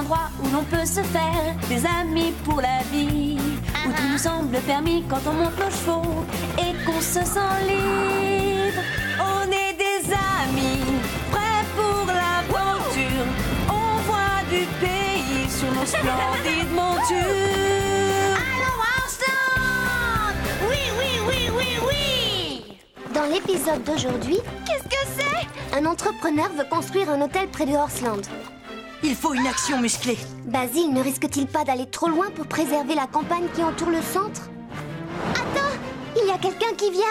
endroit où l'on peut se faire des amis pour la vie, où tout nous semble permis quand on monte nos chevaux et qu'on se sent libre. On est des amis, prêts pour l'aventure. On voit du pays sur nos splendides montures. Allons ensemble! Oui, oui, oui, oui, oui! Dans l'épisode d'aujourd'hui, Qu'est-ce que c'est? un entrepreneur veut construire un hôtel près de Horseland. Il faut une action musclée. Basile ne risque-t-il pas d'aller trop loin pour préserver la campagne qui entoure le centre? Attends, il y a quelqu'un qui vient.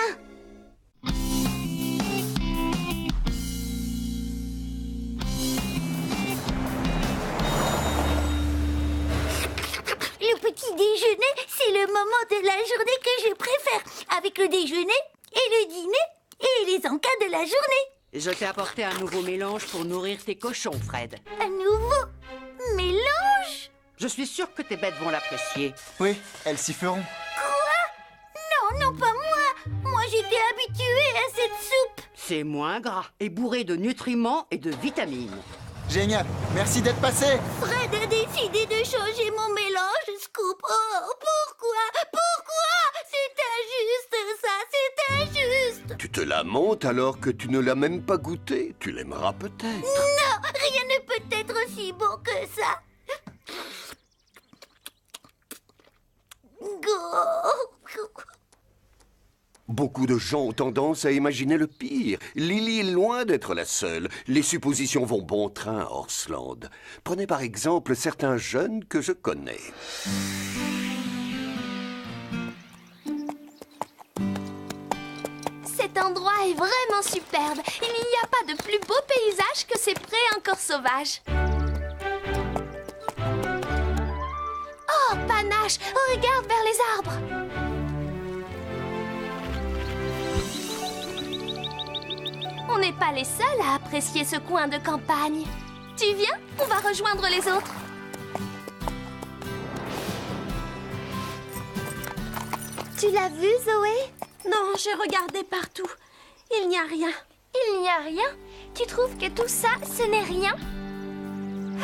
Le petit déjeuner, c'est le moment de la journée que je préfère, avec le déjeuner et le dîner et les encas de la journée. Je t'ai apporté un nouveau mélange pour nourrir tes cochons, Fred. Un nouveau mélange? Je suis sûr que tes bêtes vont l'apprécier. Oui, elles s'y feront. Non, non, pas moi. Moi, j'étais habituée à cette soupe. C'est moins gras et bourré de nutriments et de vitamines. Génial, merci d'être passé. Fred a décidé de changer mon mélange, Scoop. Oh, pourquoi? C'est injuste, ça, c'est injuste. Tu te lamentes alors que tu ne l'as même pas goûté. Tu l'aimeras peut-être. Non, rien ne peut être aussi bon que ça. Beaucoup de gens ont tendance à imaginer le pire. Lily est loin d'être la seule. Les suppositions vont bon train à Horseland. Prenez par exemple certains jeunes que je connais. Cet endroit est vraiment superbe. Il n'y a pas de plus beau paysage que ces prés encore sauvages. Oh, Panache, regarde vers les arbres. On n'est pas les seuls à apprécier ce coin de campagne. Tu viens? On va rejoindre les autres. Tu l'as vu, Zoé? Non, j'ai regardé partout. Il n'y a rien. Il n'y a rien? Tu trouves que tout ça, ce n'est rien?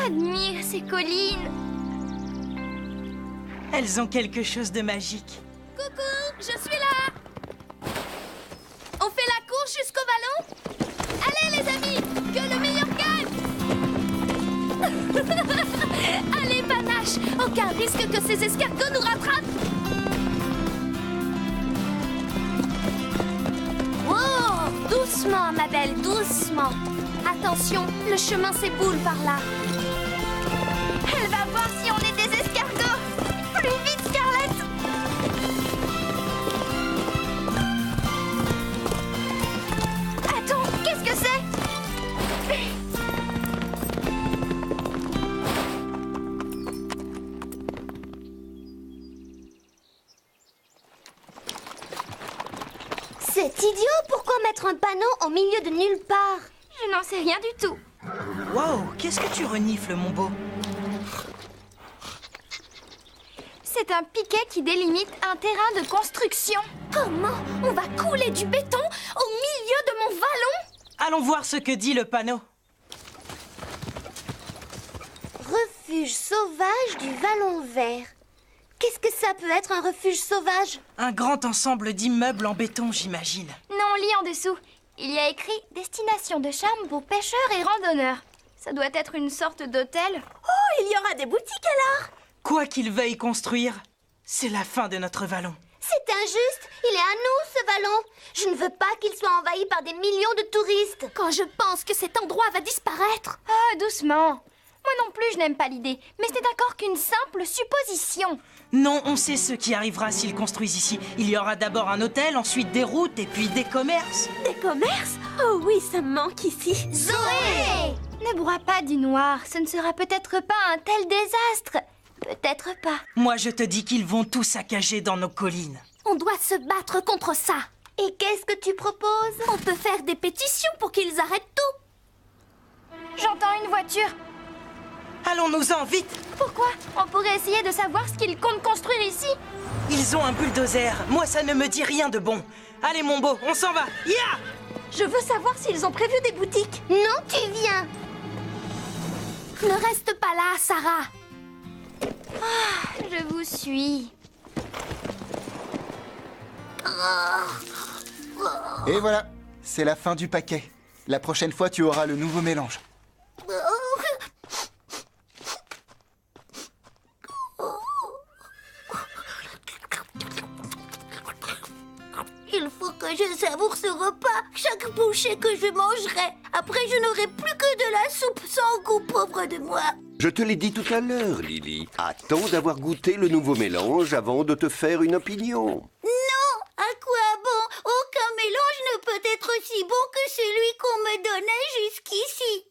Admire ces collines. Elles ont quelque chose de magique. Coucou, je suis là. On fait la course jusqu'au vallon? Allez les amis, que le meilleur gagne. Allez Panache, aucun risque que ces escargots nous rattrapent. Wow, doucement ma belle, doucement. Attention, le chemin s'éboule par là. Elle va voir si on est des escargots. Plus vite Scarlett. Attends, qu'est-ce que c'est? C'est idiot, pourquoi mettre un panneau au milieu de nulle part? Je n'en sais rien du tout. Wow, qu'est-ce que tu renifles, mon beau? C'est un piquet qui délimite un terrain de construction. Comment on va couler du béton au milieu de mon vallon? Allons voir ce que dit le panneau. Refuge sauvage du Vallon Vert. Qu'est-ce que ça peut être un refuge sauvage? Un grand ensemble d'immeubles en béton, j'imagine. Non, lis en dessous. Il y a écrit « Destination de charme pour pêcheurs et randonneurs ». Ça doit être une sorte d'hôtel. Oh, il y aura des boutiques alors. Quoi qu'ils veuillent construire, c'est la fin de notre vallon. C'est injuste. Il est à nous, ce vallon. Je ne veux pas qu'il soit envahi par des millions de touristes. Quand je pense que cet endroit va disparaître. Ah, doucement. Moi non plus, je n'aime pas l'idée. Mais ce n'est encore qu'une simple supposition. Non, on sait ce qui arrivera s'ils construisent ici. Il y aura d'abord un hôtel, ensuite des routes et puis des commerces. Des commerces? Oh oui, ça me manque ici. Zoé! Ne broie pas du noir. Ce ne sera peut-être pas un tel désastre. Peut-être pas. Moi, je te dis qu'ils vont tout saccager dans nos collines. On doit se battre contre ça. Et qu'est-ce que tu proposes? On peut faire des pétitions pour qu'ils arrêtent tout. J'entends une voiture. Allons-nous-en, vite! Pourquoi? On pourrait essayer de savoir ce qu'ils comptent construire ici. Ils ont un bulldozer. Moi, ça ne me dit rien de bon. Allez, mon beau, on s'en va. Ya! Je veux savoir s'ils ont prévu des boutiques. Non, tu viens. Ne reste pas là, Sarah. Ah, je vous suis. Et voilà, c'est la fin du paquet. La prochaine fois, tu auras le nouveau mélange. Il faut que je savoure ce repas. Chaque bouchée que je mangerai. Après, je n'aurai plus que de la soupe sans goût, pauvre de moi. Je te l'ai dit tout à l'heure, Lily. Attends d'avoir goûté le nouveau mélange avant de te faire une opinion. Non, à quoi bon? Aucun mélange ne peut être aussi bon que celui qu'on me donnait jusqu'ici.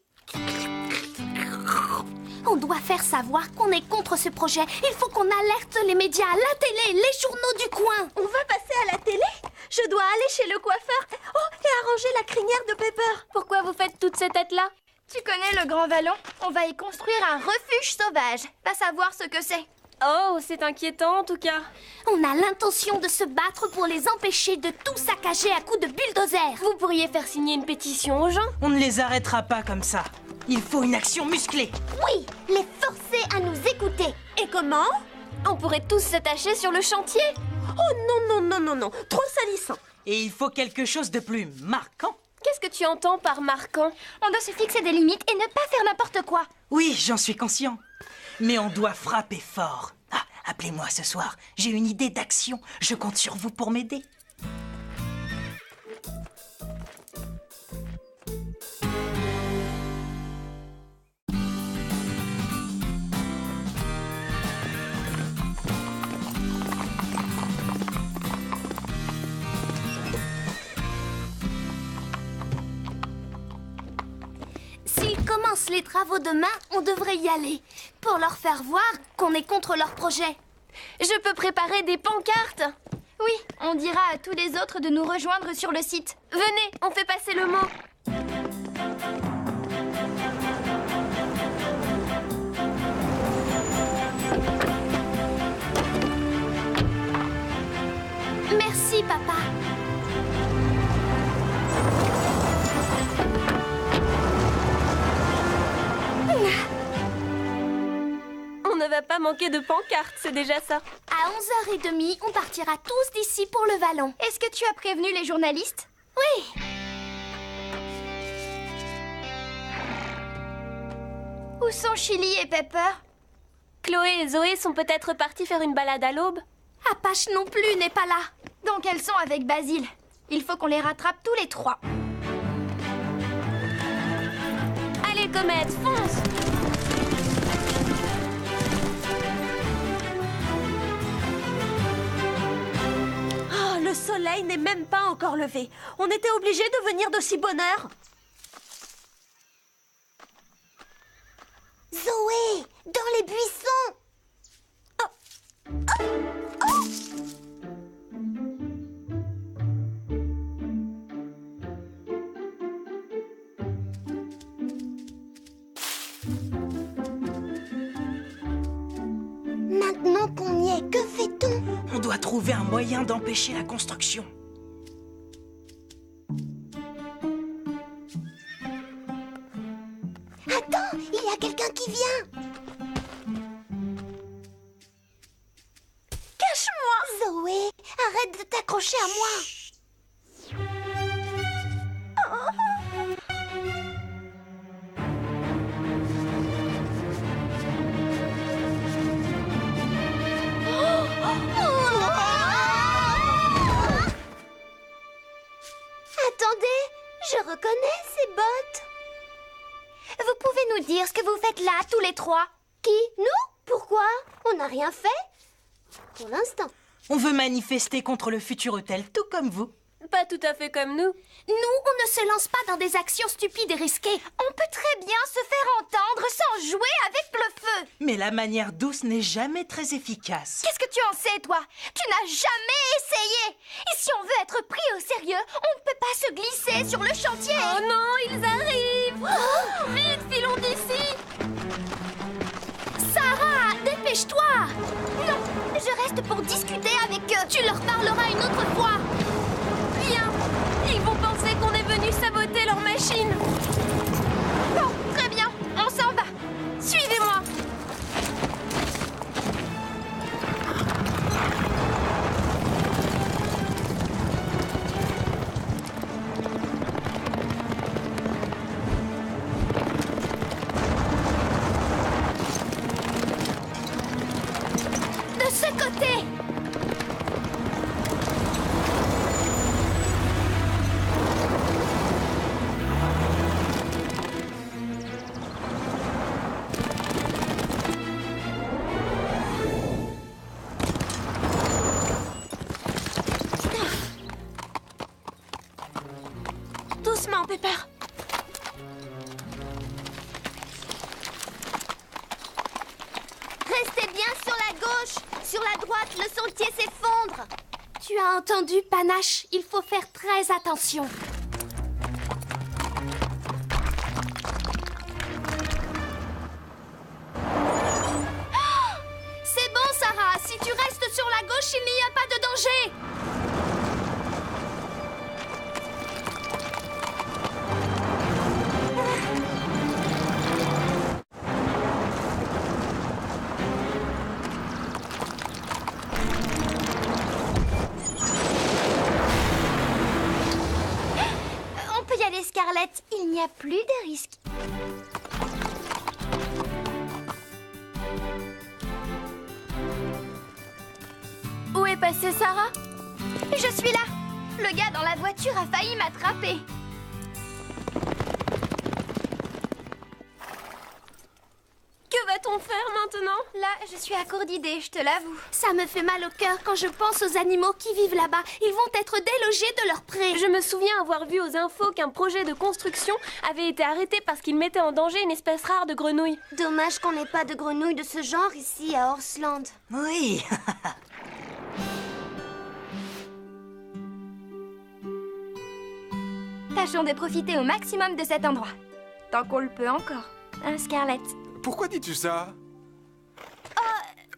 On doit faire savoir qu'on est contre ce projet. Il faut qu'on alerte les médias, la télé, les journaux du coin. On va passer à la télé? Je dois aller chez le coiffeur. Oh, et arranger la crinière de Pepper. Pourquoi vous faites toutes ces têtes-là? Tu connais le Grand Vallon? On va y construire un refuge sauvage. Va savoir ce que c'est. Oh, c'est inquiétant en tout cas. On a l'intention de se battre pour les empêcher de tout saccager à coups de bulldozer. Vous pourriez faire signer une pétition aux gens? On ne les arrêtera pas comme ça. Il faut une action musclée. Oui, les forcer à nous écouter. Et comment? On pourrait tous s'attacher sur le chantier. Oh non, trop salissant. Et il faut quelque chose de plus marquant. Qu'est-ce que tu entends par marquant? On doit se fixer des limites et ne pas faire n'importe quoi. Oui, j'en suis conscient. Mais on doit frapper fort. Ah, appelez-moi ce soir. J'ai une idée d'action. Je compte sur vous pour m'aider. S'ils commencent les travaux demain, on devrait y aller. Pour leur faire voir qu'on est contre leur projet. Je peux préparer des pancartes. Oui, on dira à tous les autres de nous rejoindre sur le site. Venez, on fait passer le mot. Merci, papa. On ne va pas manquer de pancartes, c'est déjà ça. À 11h30, on partira tous d'ici pour le vallon. Est-ce que tu as prévenu les journalistes? Oui. Où sont Chili et Pepper? Chloé et Zoé sont peut-être partis faire une balade à l'aube. Apache non plus n'est pas là. Donc elles sont avec Basile. Il faut qu'on les rattrape tous les trois. Allez, Comète, fonce! Oh, le soleil n'est même pas encore levé. On était obligés de venir de si bonne heure. Zoé, dans les buissons. Maintenant qu'on y est, que fait-on? On doit trouver un moyen d'empêcher la construction. Attends, il y a quelqu'un qui vient. Cache-moi! Zoé, arrête de t'accrocher à moi. Attendez, je reconnais ces bottes. Vous pouvez nous dire ce que vous faites là, tous les trois? Qui? Nous? Pourquoi? On n'a rien fait? Pour l'instant. On veut manifester contre le futur hôtel, tout comme vous. Pas tout à fait comme nous. Nous, on ne se lance pas dans des actions stupides et risquées. On peut très bien se faire entendre sans jouer avec le feu. Mais la manière douce n'est jamais très efficace. Qu'est-ce que tu en sais, toi? Tu n'as jamais essayé. Et si on veut être pris au sérieux, on ne peut pas se glisser sur le chantier. Oh non, ils arrivent! Oh, Vite, filons d'ici! Sarah, dépêche-toi. Non, je reste pour discuter avec eux. Tu leur parleras une autre fois. Viens! Ils vont penser qu'on est venu saboter leur machine. Bon, très bien, on s'en va. Doucement, Pepper. Restez bien sur la gauche. Sur la droite, le sentier s'effondre. Tu as entendu, Panache? Il faut faire très attention. C'est bon, Sarah. Si tu restes sur la gauche, il n'y a pas de danger. On peut y aller, Scarlett. Il n'y a plus de risque. Où est passée Sarah? Je suis là. Le gars dans la voiture a failli m'attraper. Que va-t-on faire maintenant? Là, je suis à court d'idées, je te l'avoue. Ça me fait mal au cœur quand je pense aux animaux qui vivent là-bas. Ils vont être délogés de leur pré. Je me souviens avoir vu aux infos qu'un projet de construction avait été arrêté parce qu'il mettait en danger une espèce rare de grenouille. Dommage qu'on n'ait pas de grenouilles de ce genre ici à Horsland. Oui. Tâchons de profiter au maximum de cet endroit. Tant qu'on le peut encore. Hein, Scarlett? Pourquoi dis-tu ça?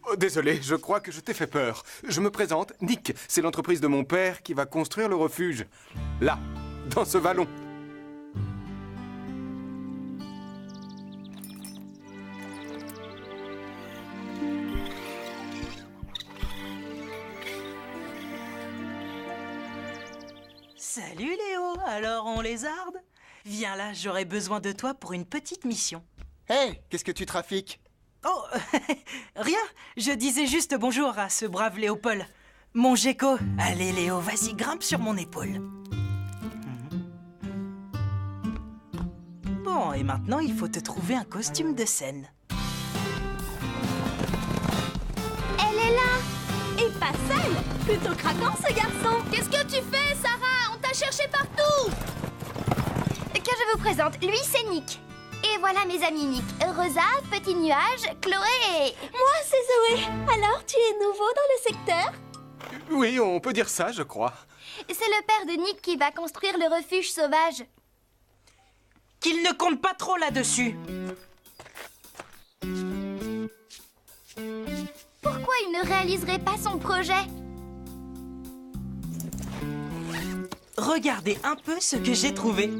Oh, désolé, je crois que je t'ai fait peur. Je me présente, Nick. C'est l'entreprise de mon père qui va construire le refuge. Là, dans ce vallon. Salut Léo, alors on lézarde? Viens là, j'aurais besoin de toi pour une petite mission. Hé, qu'est-ce que tu trafiques? Oh, rien, je disais juste bonjour à ce brave Léopold. Mon gecko. Allez Léo, vas-y, grimpe sur mon épaule. Bon, et maintenant il faut te trouver un costume de scène. Elle est là! Et pas seule! Plutôt craquant ce garçon! Qu'est-ce que tu fais, Sarah? On t'a cherché partout! Que je vous présente, lui c'est Nick. Et voilà mes amis Nick. Rosa, Petit Nuage, Chloé et... Moi c'est Zoé. Alors tu es nouveau dans le secteur? Oui, on peut dire ça, je crois. C'est le père de Nick qui va construire le refuge sauvage. Qu'il ne compte pas trop là-dessus. Pourquoi il ne réaliserait pas son projet? Regardez un peu ce que j'ai trouvé.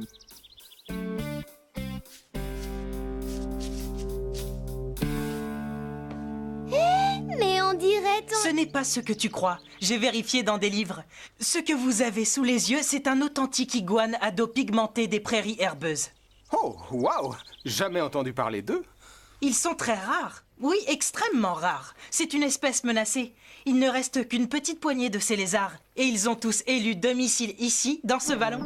Mais on dirait ton... Ce n'est pas ce que tu crois. J'ai vérifié dans des livres. Ce que vous avez sous les yeux, c'est un authentique iguane à dos pigmenté des prairies herbeuses. Oh, waouh! Jamais entendu parler d'eux. Ils sont très rares. Oui, extrêmement rares. C'est une espèce menacée. Il ne reste qu'une petite poignée de ces lézards. Et ils ont tous élu domicile ici, dans ce vallon.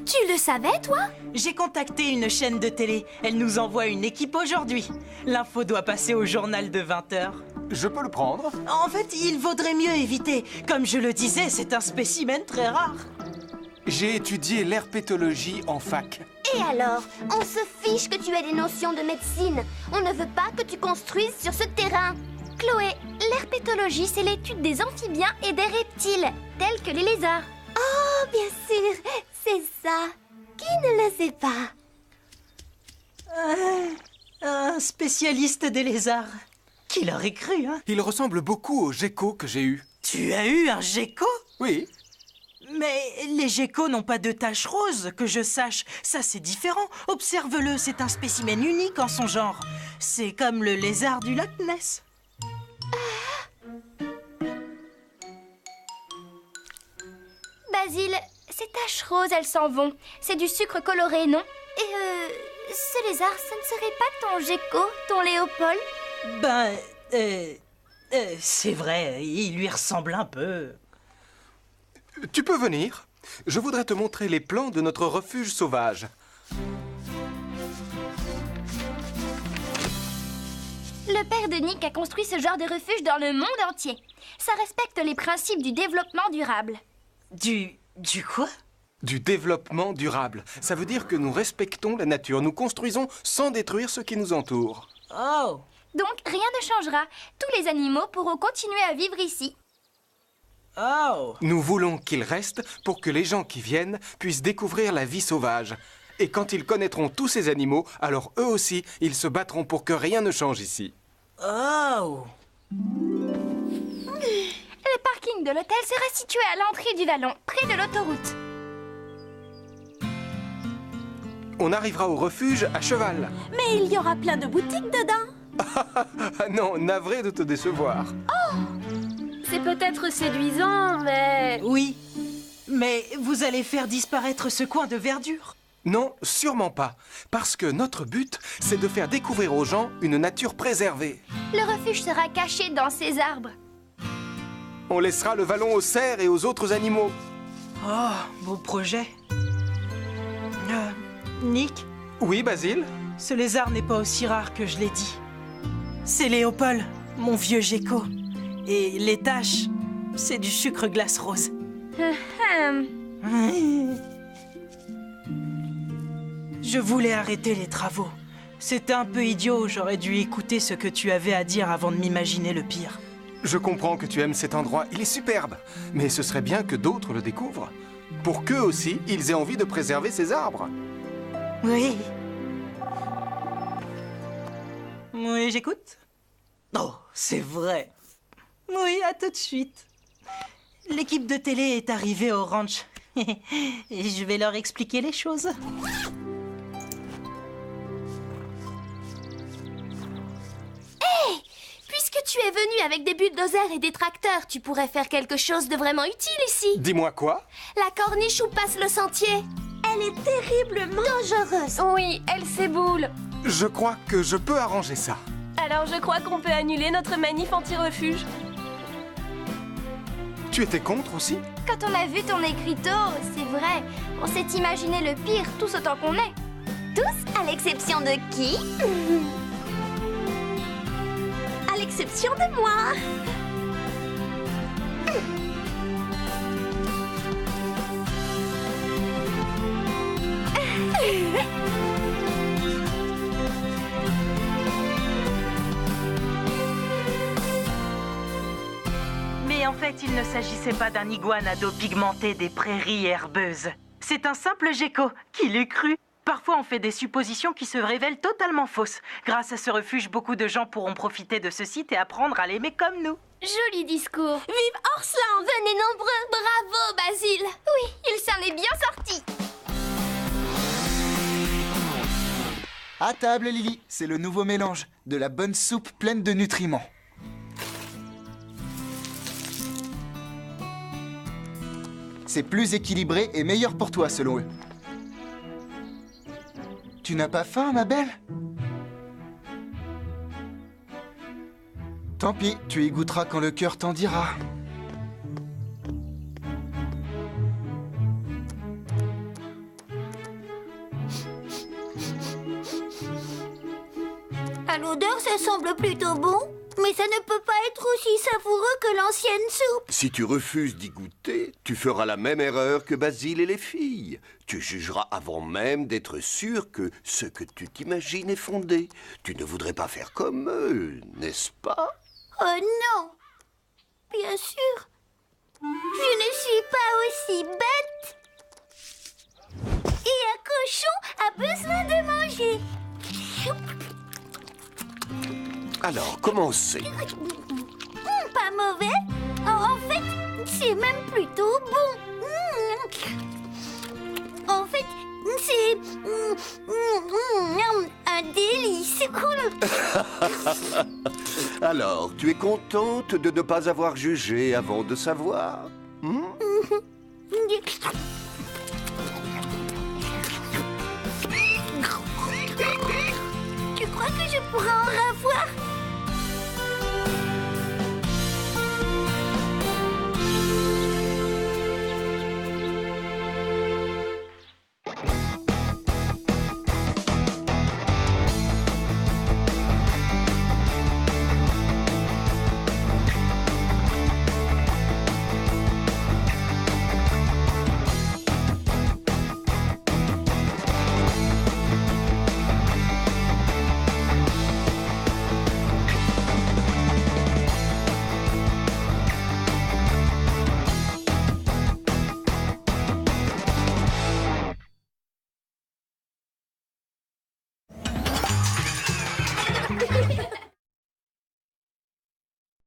Tu le savais, toi? J'ai contacté une chaîne de télé. Elle nous envoie une équipe aujourd'hui. L'info doit passer au journal de 20h. Je peux le prendre? En fait, il vaudrait mieux éviter. Comme je le disais, c'est un spécimen très rare. J'ai étudié l'herpétologie en fac. Et alors? On se fiche que tu aies des notions de médecine. On ne veut pas que tu construises sur ce terrain. Chloé, l'herpétologie, c'est l'étude des amphibiens et des reptiles, tels que les lézards. Oh, bien sûr, c'est ça. Qui ne le sait pas? Un spécialiste des lézards. Qui l'aurait cru, hein? Il ressemble beaucoup au gecko que j'ai eu. Tu as eu un gecko? Oui. Mais les geckos n'ont pas de taches roses, que je sache. Ça, c'est différent. Observe-le, c'est un spécimen unique en son genre. C'est comme le lézard du Loch Ness. Basile, ces taches roses, elles s'en vont. C'est du sucre coloré, non? Et ce lézard, ce ne serait pas ton gecko, ton Léopold? Ben, c'est vrai, il lui ressemble un peu. Tu peux venir. Je voudrais te montrer les plans de notre refuge sauvage. Le père de Nick a construit ce genre de refuge dans le monde entier. Ça respecte les principes du développement durable. Du quoi? Du développement durable. Ça veut dire que nous respectons la nature. Nous construisons sans détruire ce qui nous entoure. Oh! Donc, rien ne changera. Tous les animaux pourront continuer à vivre ici. Oh! Nous voulons qu'ils restent pour que les gens qui viennent puissent découvrir la vie sauvage. Et quand ils connaîtront tous ces animaux, alors eux aussi, ils se battront pour que rien ne change ici. Oh! Le parking de l'hôtel sera situé à l'entrée du vallon, près de l'autoroute. On arrivera au refuge à cheval. Mais il y aura plein de boutiques dedans. Ah non, navré de te décevoir. C'est peut-être séduisant, mais... Oui, mais vous allez faire disparaître ce coin de verdure. Non, sûrement pas. Parce que notre but, c'est de faire découvrir aux gens une nature préservée. Le refuge sera caché dans ces arbres. On laissera le vallon aux cerfs et aux autres animaux. Oh, beau projet. Nick, Oui, Basile? ce lézard n'est pas aussi rare que je l'ai dit. C'est Léopold, mon vieux gecko. Et les taches, c'est du sucre glace rose. Je voulais arrêter les travaux. C'était un peu idiot, j'aurais dû écouter ce que tu avais à dire avant de m'imaginer le pire. Je comprends que tu aimes cet endroit, il est superbe. Mais ce serait bien que d'autres le découvrent. Pour qu'eux aussi, ils aient envie de préserver ces arbres. Oui. Oui, j'écoute. Oh, c'est vrai. Oui, à tout de suite. L'équipe de télé est arrivée au ranch. Et je vais leur expliquer les choses. Puisque tu es venu avec des bulldozers et des tracteurs, tu pourrais faire quelque chose de vraiment utile ici. Dis-moi quoi? La corniche où passe le sentier. Elle est terriblement dangereuse. Oui, elle s'éboule. Je crois que je peux arranger ça. Alors je crois qu'on peut annuler notre manif anti-refuge. Tu étais contre aussi? Quand on a vu ton écriteau, c'est vrai, on s'est imaginé le pire, tous autant qu'on est. Tous, à l'exception de qui? À l'exception de moi. Mais en fait, il ne s'agissait pas d'un iguane à dos pigmenté des prairies herbeuses. C'est un simple gecko, qui l'eût cru. Parfois, on fait des suppositions qui se révèlent totalement fausses. Grâce à ce refuge, beaucoup de gens pourront profiter de ce site et apprendre à l'aimer comme nous. Joli discours. Vive Orsland! Venez nombreux! Bravo, Basile! Oui, il s'en est bien sorti. À table, Lily, c'est le nouveau mélange. De la bonne soupe pleine de nutriments. C'est plus équilibré et meilleur pour toi, selon eux. Tu n'as pas faim, ma belle? Tant pis, tu y goûteras quand le cœur t'en dira. À l'odeur, ça semble plutôt bon. Mais ça ne peut pas être aussi savoureux que l'ancienne soupe. Si tu refuses d'y goûter, tu feras la même erreur que Basile et les filles. Tu jugeras avant même d'être sûr que ce que tu t'imagines est fondé. Tu ne voudrais pas faire comme eux, n'est-ce pas? Oh non! Bien sûr, je ne suis pas aussi bête. Et un cochon a besoin de manger. Alors, commencez. Pas mauvais. En fait, c'est même plutôt bon. En fait, c'est un délice. Alors, tu es contente de ne pas avoir jugé avant de savoir?